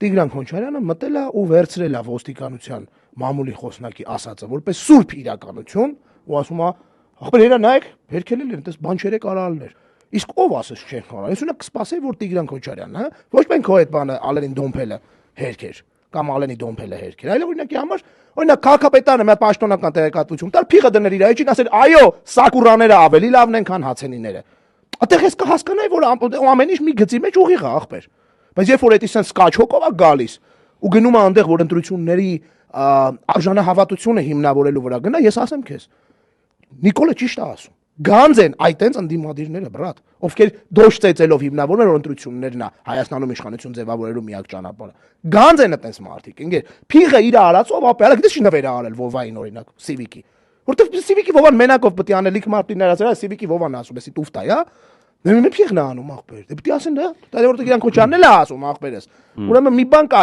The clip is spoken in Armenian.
Տիգրան Քոչարյանը մտել է ու վերցրել է ոստիկանության մամուլի խոսնակի ասածը որպես սուրբ իրականություն ու ասում է ախպեր երա նայեք հերքել են այդպես բան չերեք արալներ իսկ ով ասես չեն կարող ես ունեք կսպասեի որ Տիգրան Քոչարյանն հա ոչ մենք քո այդ բանը Ալենին Դոմփելը հերքեր կամ Ալենի Դոմփելը հերքեր այլ օրինակի համար օրինակ քաղաքապետարանը մի պաշտոնական տեղեկատվություն տալ փիղը դներ իր այջին ասել այո սակուրաները ավելի լավն են քան հացենիները այդտեղ ես կհասկանայի որ ամեն ինչ մի գծի մեջ ուղիղ է ախպեր բայց երբ որ այդ sense սկաչոկով է գալիս ու գնում է այնտեղ որ ընտրությունների արժանահավատությունը հիմնավորելու վրա գնա ես ասեմ քեզ Նիկոլը ճիշտ է ասում Գանձ են այդ այնց ընդդիմադիրները բրատ ովքեր դոշ ծեծելով հիմնավորում են ընտրություններն է Հայաստանում իշխանություն ձևավորելու միակ ճանապարհը Գանձ են այդպես մարդիկ ինգեր փիղը իր արածով ապա հələ գիտես ինչ նվեր է արել Վովային օրինակ Civic-ի որտեղ Civic-ի Վովան մենակով պետք է անելիք Մարտիններ ասել Civic-ի Վովան ասում էսի տուֆտա հա Նույնը փիղն է անում ախպեր դե պետք է ասեն դա որտեղ իրան Քոչարյանն էլ է ասում ախպերս ուրեմն մի բան կա